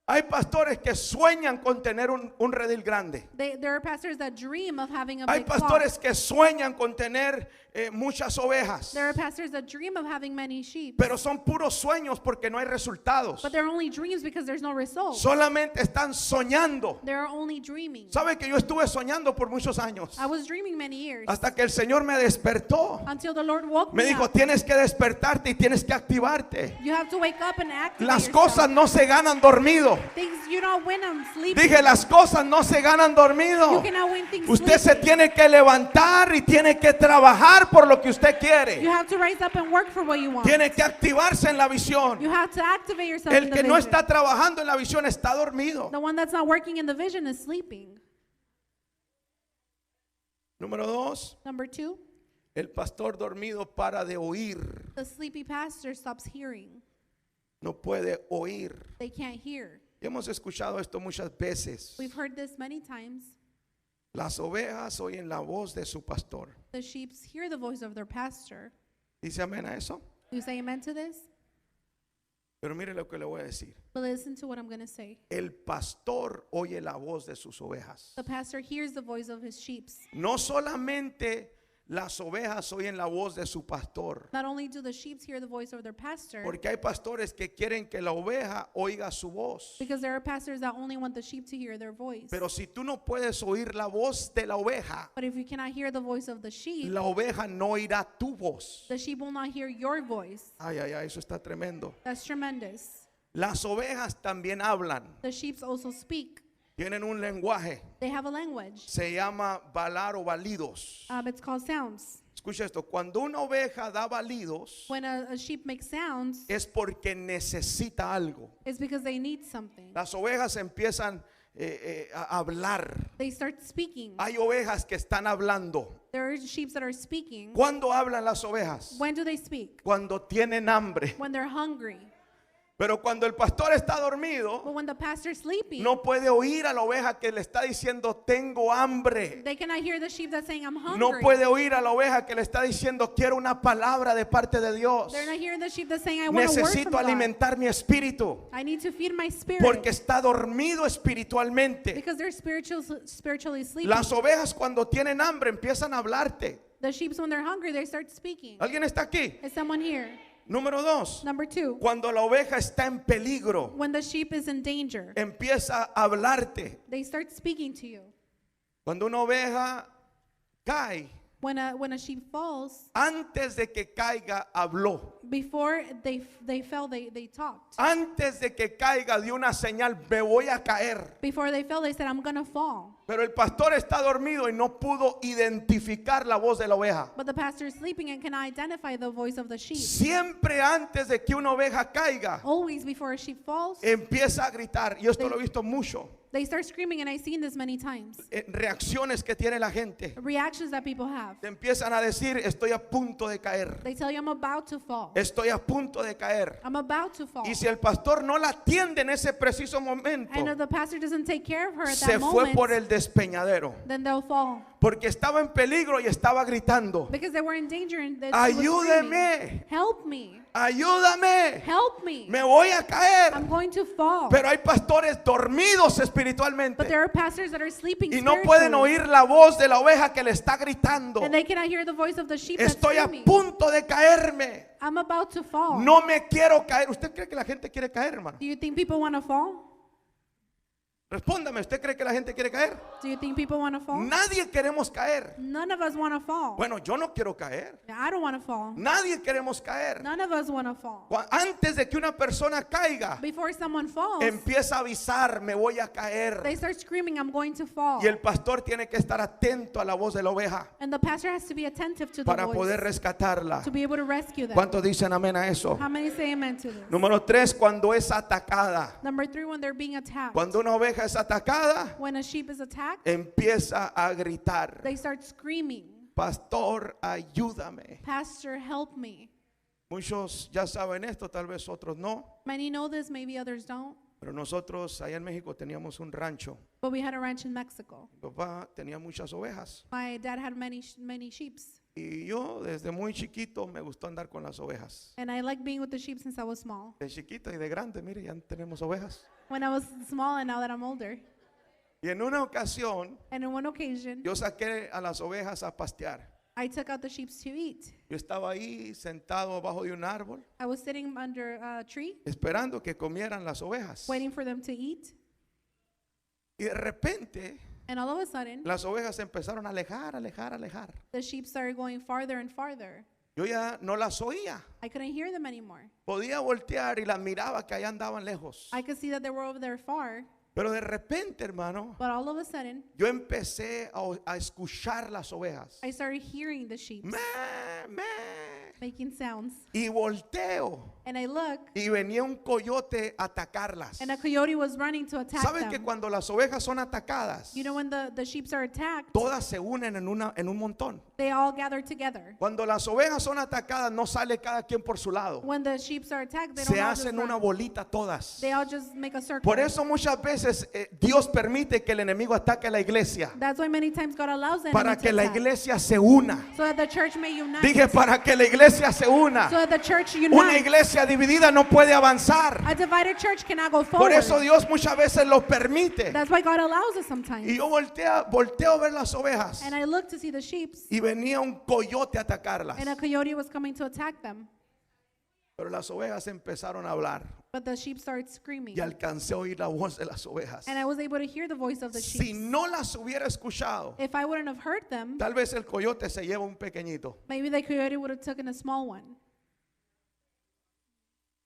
Hay pastores que sueñan con tener un redil grande. There are pastors that dream of having a Hay big flock. pastores que sueñan con tener muchas ovejas. There are pastors that dream of having many sheep. Pero son puros sueños porque no hay resultados. But they're only dreams because there's no results. Solamente están soñando. They're only dreaming. ¿Sabe que yo estuve soñando por muchos años? I was dreaming many years Hasta que el Señor me despertó. until the Lord woke Me me dijo, up. tienes que despertarte y tienes que activarte. You have to wake up and activate Las yourself. cosas no se ganan dormido. Things you don't win them sleeping. Dije, las cosas no se ganan dormido. You cannot win things Usted se sleeping. tiene que levantar y tiene que trabajar por lo que usted You quiere. have to rise up and work for what you want. Tiene que activarse en la visión. You have to activate yourself in El the que no vision. está trabajando en la visión está dormido. The one that's not working in the vision is sleeping. Número 2, Number 2, el pastor dormido para de oír. the sleepy pastor stops hearing. No puede oír. They can't hear. Y hemos escuchado esto muchas veces. We've heard this many times. Las ovejas oyen la voz de su pastor. The sheep hear the voice of their pastor. ¿Dice amén a eso? You say amen to this? Pero mire lo que le voy a decir. But listen to what I'm going to say. El pastor oye la voz de sus ovejas. The pastor hears the voice of his sheep. No solamente las ovejas oyen la voz de su pastor. Not only do the sheep hear the voice of their pastor, Porque hay pastores que quieren que la oveja oiga su voz. because there are pastors that only want the sheep to hear their voice. Pero si tú no puedes oír la voz de la oveja, But if you cannot hear the voice of the sheep, la oveja no oirá tu voz. the sheep will not hear your voice. Ay, ay, ay, eso está tremendo. That's tremendous. Las ovejas también hablan. The sheep also speak. Tienen un lenguaje. They have a language. Se llama balar o balidos. It's called sounds. Escucha esto. Cuando una oveja da balidos, When a sheep makes sounds, es porque necesita algo. it's because they need something. Las ovejas empiezan a hablar. They start speaking. Hay ovejas que están hablando. There are sheep that are speaking. ¿Cuándo hablan las ovejas? When do they speak? Cuando tienen hambre. When they're hungry. Pero cuando el pastor está dormido, But when the pastor's sleeping, no puede oír a la oveja que le está diciendo tengo hambre. they cannot hear the sheep that's saying, I'm hungry. No puede oír a la oveja que le está diciendo quiero una palabra de parte de Dios. They're not hearing the sheep that's saying, I want a word from Necesito God. alimentar mi espíritu. I need to feed my spirit. Porque está dormido espiritualmente. Because they're spiritually sleeping. Las ovejas cuando tienen hambre empiezan a hablarte. The sheep, when they're hungry, they start speaking. ¿Alguien está aquí? Is someone here? Número 2. Number 2, Cuando la oveja está en peligro, when the sheep is in danger, empieza a hablarte. they start speaking to you. Cuando una oveja cae, When a sheep falls, antes de que caiga, habló. before they fell, they talked. Antes de que caiga, dio una señal, me voy a caer. Before they fell, they said, I'm going to fall. Pero el pastor está dormido y no pudo identificar la voz de la oveja. But the pastor is sleeping and cannot identify the voice of the sheep. Siempre antes de que una oveja caiga, Always before a sheep falls, empieza a gritar. Y esto lo he visto mucho. they start screaming, and I've seen this many times. Reacciones que tiene la gente. Reactions that people have. Te empiezan a decir, estoy a punto de caer. They tell you, I'm about to fall. Estoy a punto de caer. I'm about to fall. Y si el pastor no la atiende en ese preciso momento, And if the pastor doesn't take care of her at se that fue moment, por el despeñadero. then they'll fall. Porque estaba en peligro y estaba gritando, Because they were in danger and they were screaming, ayúdeme, help me, ayúdame, help me. me voy a caer. I'm going to fall. Pero hay pastores dormidos espiritualmente But there are pastors that are sleeping y no pueden spiritually, oír la voz de la oveja que le está gritando. and they cannot hear the voice of the sheep that's Estoy a screaming. punto de caerme. I'm about to fall. No me quiero caer. ¿Usted cree que la gente quiere caer, hermano? Do you think people want to fall? Respóndame, ¿usted cree que la gente quiere caer? Do you think people want to fall? Nadie queremos caer. None of us want to fall. Bueno, yo no quiero caer. I don't want to fall. Nadie queremos caer. None of us want to fall. Antes de que una persona caiga, Before someone falls, empieza a avisar, me voy a caer. they start screaming, I'm going to fall. Y el pastor tiene que estar atento a la voz de la oveja And the pastor has to be attentive to the para voice poder rescatarla. to be able to rescue them. ¿Cuántos dicen amén a eso? How many say amen to this? Número 3, cuando es atacada. Number 3, when they're being attacked. Cuando una oveja es atacada, When a sheep is attacked, empieza a gritar, they start screaming, pastor, ayúdame. Pastor, help me. Muchos ya saben esto, tal vez otros no. Many know this, maybe others don't. Pero nosotros allá en México teníamos un rancho. But we had a ranch in Mexico. Mi papá tenía muchas ovejas. My dad had many sheeps. Y yo desde muy chiquito me gustó andar con las ovejas. And I liked being with the sheep since I was small. De chiquito y de grande, mire, ya tenemos ovejas. When I was small and now that I'm older. Y en una ocasión And on one occasion, yo saqué a las ovejas a pastear. I took out the sheep to eat. Yo estaba ahí sentado abajo de un árbol I was sitting under a tree, esperando que comieran las ovejas. waiting for them to eat. Y de repente And all of a sudden, las ovejas se empezaron a alejar, alejar, alejar. the sheep started going farther and farther. Yo ya no las oía. I couldn't hear them anymore. Podía voltear y las miraba que allá andaban lejos. I could see that they were over there far, Pero de repente, hermano, but all of a sudden, yo empecé a escuchar las ovejas. I started hearing the sheep Me, me. making sounds. Y volteo. And I look, Y venía un coyote a atacarlas. and a coyote was running to attack ¿Saben que them. cuando las ovejas son atacadas, You know, when the sheep are attacked, todas se unen en un montón? they all gather together. Cuando las ovejas son atacadas, no sale cada quien por su lado. When the sheep are attacked, they don't Se all just hacen una run. bolita todas. They all just make a circle. Por eso muchas veces Dios permite que el enemigo ataque a la iglesia. That's why many times God allows the Para enemy que to la attack, iglesia se una. so that the church may unite. Dije, para que la iglesia se una. So that the church Una unites. iglesia dividida no puede avanzar. A divided church cannot go Por forward. eso Dios muchas veces lo permite. That's why God allows it sometimes. Y yo volteo a ver las ovejas. And I looked to see the sheep, Y venía un coyote a atacarlas. and a coyote was coming to attack them. Pero las ovejas empezaron a hablar. But the sheep started screaming. Y alcancé a oír la voz de las ovejas. And I was able to hear the voice of the Si sheep. no las hubiera escuchado, If I wouldn't have heard them, tal vez el coyote se lleva un pequeñito. maybe the coyote would have taken a small one.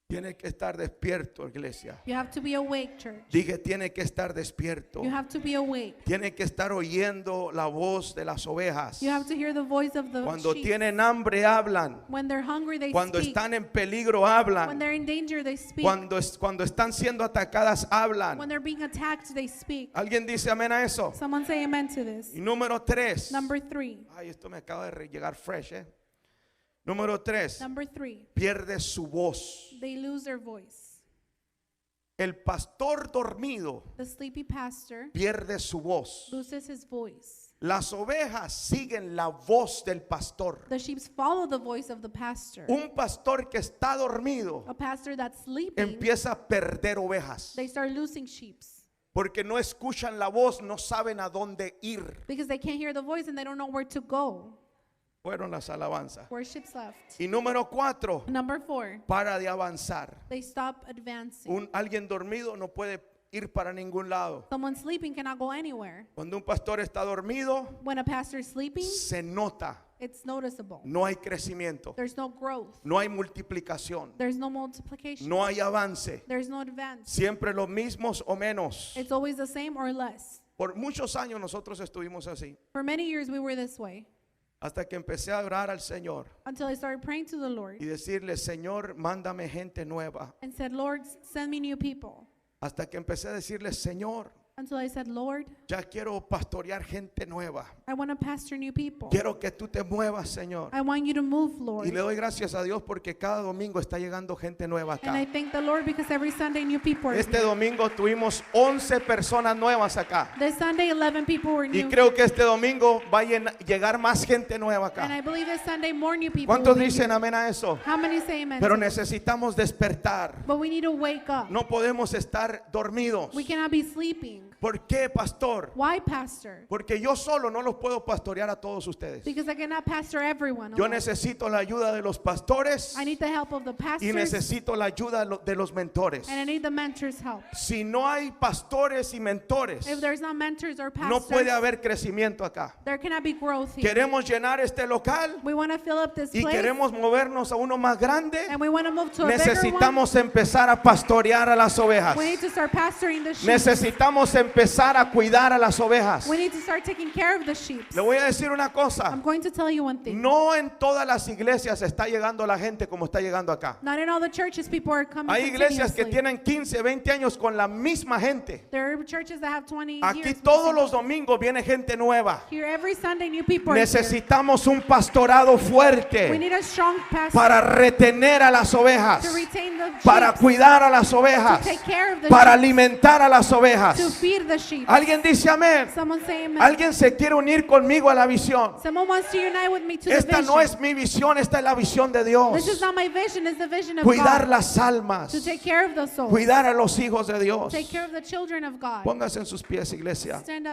Tiene que estar despierto, iglesia. You have to be awake, church. Dije, tiene que estar despierto. You have to be awake. Tiene que estar oyendo la voz de las ovejas. You have to hear the voice of the Cuando sheep. tienen hambre, hablan. When they're hungry, they Cuando speak. están en peligro, When hablan. they're in danger, they speak. Cuando están siendo atacadas, When hablan. they're being attacked, they speak. ¿Alguien dice amén a eso? Someone say amen to this. Y número 3. Number 3. Ay, esto me acaba de llegar fresh, Número 3. Number 3. Pierde su voz. They lose their voice. El pastor dormido The sleepy pastor pierde su voz. loses his voice. Las ovejas siguen la voz del pastor. The sheep follow the voice of the pastor. Un pastor que está dormido A pastor that's sleeping, empieza a perder ovejas. they start losing sheep Porque no escuchan la voz, no saben a dónde ir. because they can't hear the voice and they don't know where to go. Fueron las alabanzas. Where sheep's left. Y número 4, Number 4. para de avanzar. They stop advancing. Alguien dormido no puede ir para ningún lado. Someone sleeping cannot go anywhere. Cuando un pastor está dormido, When a pastor is sleeping, se nota, it's noticeable. no hay crecimiento, There's no growth. no hay multiplicación, There's no multiplication. no hay avance. There's no advance. Siempre los mismos o menos. It's always the same or less. Por muchos años nosotros estuvimos así. For many years we were this way Hasta que empecé a orar al Señor until I started praying to the Lord y decirle, Señor, mándame gente nueva. and said, Lord, send me new people. Hasta que empecé a decirle, Señor, Until I said, Lord, ya quiero pastorear gente nueva. I want to pastor new people. Quiero que tú te muevas, Señor. I want you to move, Y Lord. le doy gracias a Dios porque cada domingo está llegando gente nueva And I acá. thank the Lord because every Sunday new people are Este here. domingo tuvimos 11 personas nuevas acá. This Sunday 11 people were Y new. creo que este domingo va a llegar más gente nueva And I acá. believe this Sunday more new people ¿Cuántos will be dicen here. amén a eso? How many say amen? Pero to that? necesitamos despertar. But we need to wake up. No podemos estar dormidos. We cannot be sleeping. ¿Por qué, pastor? Why, pastor? Porque yo solo no los puedo pastorear a todos ustedes. Because I cannot pastor everyone. Yo alone. necesito la ayuda de los pastores I need the help of the y pastors necesito la ayuda de los mentores. and I need the mentors' help. Si no hay pastores y mentores, If there's not mentors or no pastors, puede haber crecimiento acá. there cannot be growth here. Queremos llenar este local We want to fill up this y place queremos movernos a uno más grande. and we want to move to a bigger one. Necesitamos empezar a pastorear a las ovejas. We need to start pastoring the sheep. Necesitamos empezar a cuidar a las ovejas. We need to start taking care of the sheep. Le voy a decir una cosa. I'm going to tell you one thing. No en todas las iglesias está llegando la gente como está llegando acá. Not in all the churches people are coming Hay iglesias que continuously. tienen 15, 20 años con la misma gente. There are churches that have 20 Aquí years. todos los domingos viene gente nueva. Here every Sunday new people are here. Necesitamos un pastorado We fuerte need a strong pastor para retener a las to ovejas, retain the sheep, para cuidar a las to ovejas, take care of the para sheep, alimentar a las to ovejas. feed the sheep. ¿Alguien dice amén? Someone say amen. ¿Alguien se quiere unir conmigo a la visión? Someone wants to unite with me to the Esta vision. no es mi visión, esta es la visión de Dios. This is not my vision, it's the vision of Cuidar God. las almas, To take care of the souls. cuidar a los hijos de Dios. Take care of the children of God. Póngase en sus pies, iglesia. Stand up.